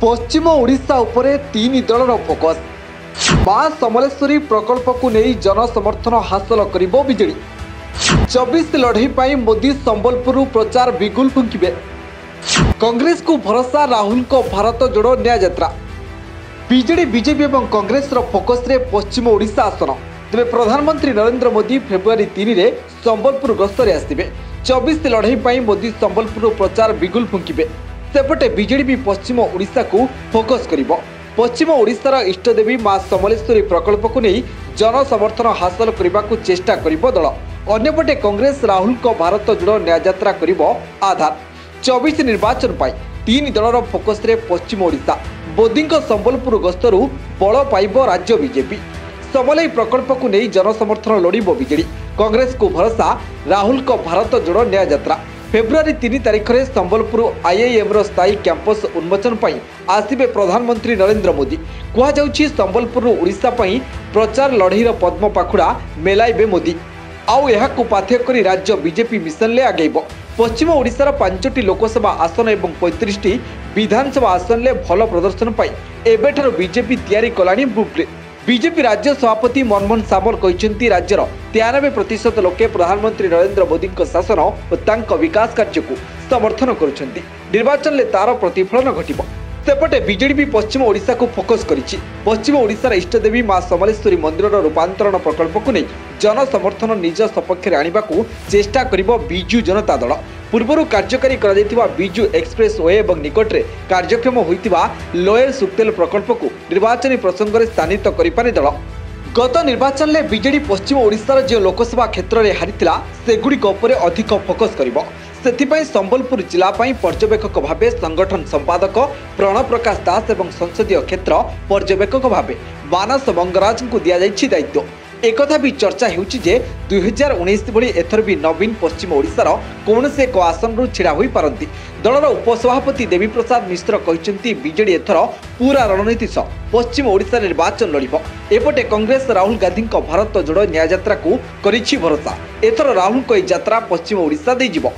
पश्चिम ओडिशा उपरे तीन दलर फोकस। मां समलेश्वरी प्रकल्प को नहीं जनसमर्थन हासिल करिबो बीजेडी। 24 लड़ई पाई मोदी संबलपुर प्रचार बिगुल फुंकिबे। कांग्रेस को भरोसा राहुल को भारत जोड़ो न्याय यात्रा। बीजेडी बीजेपी और कांग्रेस फोकस रे पश्चिम ओडिशा आसन। तेरे प्रधानमंत्री नरेंद्र मोदी फेब्रुआरी 3 रे संबलपुर गस्तर आसवे। 24 लड़ई पाई मोदी संबलपुर प्रचार बिगुल फुंकिबे। सेपटे बीजेडी भी पश्चिम ओडिशा को फोकस करिबो। पश्चिम ओडिशार इष्टदेवी मां समलेश्वरी प्रकल्प को नहीं जनसमर्थन हासिल करने को चेष्टा करिबो दल। अन्यपटे कांग्रेस राहुल को भारत जोड़ो न्याय यात्रा करिबो आधार। 24 निर्वाचन पाई तीन दलर फोकस रे पश्चिम ओडिशा। मोदी संबलपुर गस्तरु बल पाइबो राज्य बीजेपी। समलई प्रकल्प को नहीं जनसमर्थन लड़िबो बीजेडी। कांग्रेस को भरोसा राहुल को भारत जोड़ो न्याय यात्रा। फेब्रुआरी 3 तारिख में संबलपुर आईआईएम स्थायी कैंपस उन्मोचन पर आसवे प्रधानमंत्री नरेंद्र मोदी। कहुच्छी संबलपुर ओडिशा पई प्रचार लड़ईर पद्म पाखुड़ा मेलाइबे मोदी। आउ यहाकु पाथ्य करी राज्य बीजेपी मिशन ले आगेब। पश्चिम ओडिशार 5टी लोकसभा आसन और 35टी विधानसभा आसन ले भल प्रदर्शन पाई एबेठार बीजेपी तैयारी कलानी ब्लूप्रिंट। बीजेपी राज्य सभापति मनमोहन सामल कहते राज्यर 93% लोके प्रधानमंत्री नरेंद्र मोदी शासन और विकास कार्य को समर्थन करुछंती। निर्वाचन ले तार प्रतिफलन घटिबो। सेपटे बीजेडी भी पश्चिम ओडिशा को फोकस करिछि। पश्चिम ओडिशार इष्टदेवी मां समलेश्वरी मंदिर रूपांतरण प्रकल्प को नहीं जनसमर्थन निज सपक्ष आने को चेष्टा करिबो बिजु जनता दल। पूर्व कार्यकारी बिजु एक्सप्रेस वे और निकट में कार्यक्रम होइतिबा लोयर सुक्तेल प्रकल्प को निर्वाचन प्रसंग में स्थानित करिपारे दल। गत निर्वाचन में बीजेडी पश्चिम ओडिशार जो लोकसभा क्षेत्र में हारिथिला सेगुड़िक उपरे अधिक फोकस करिबो। सेथिपाई संबलपुर जिला पर्यवेक्षक भावे संगठन संपादक प्रणव प्रकाश दास और संसदीय क्षेत्र पर्यवेक्षक भावे मानस मंगराज को दि जाइछि दायित्व। एक भी चर्चा होउछि जे 2019 भली एथर भी नवीन पश्चिम ओडिशार कौनसी एक आसन छिड़ा होई पारंती। दलर उपसभापति देवी प्रसाद मिश्र कहते बीजेडी एथर पूरा रणनीति सह पश्चिम ओडिशा निर्वाचन लड़िब। एपटे कांग्रेस राहुल गांधी भारत जोड़ो न्याय यात्रा को करिछि भरोसा। एथर राहुल को यात्रा पश्चिम ओडिशा दे जिवो।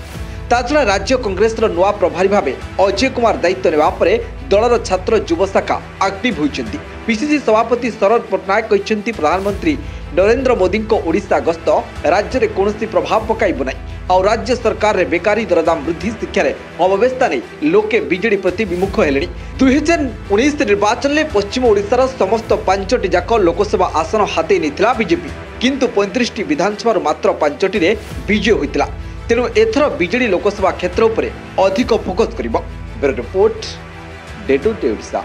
ताछड़ा राज्य कांग्रेस नुआ प्रभारी भाव अजय कुमार दायित्व नेबा परे दलर छात्र युव शाखा एक्टिव होइछन्ती। पीसीसी सभापति शरद पट्टनायक कहते प्रधानमंत्री नरेंद्र मोदी को ओडिशा गस्त राज्य में कौन प्रभाव पकाइब ना और राज्य सरकार रे बेकारी दरदाम वृद्धि शिक्षा अव्यवस्था नहीं लोके बीजेडी प्रति विमुख हेले। 2019 निर्वाचन में पश्चिम ओडिशार समस्त 5टी जाक लोकसभा आसन हाते नहीं बीजेपी, किंतु 35टी विधानसभा मात्र 5टी रे विजय होइतिला। तेणु एथर बीजेडी लोकसभा क्षेत्र उपरे अधिक फोकस करिबो। Bureau report, day to day Odisha.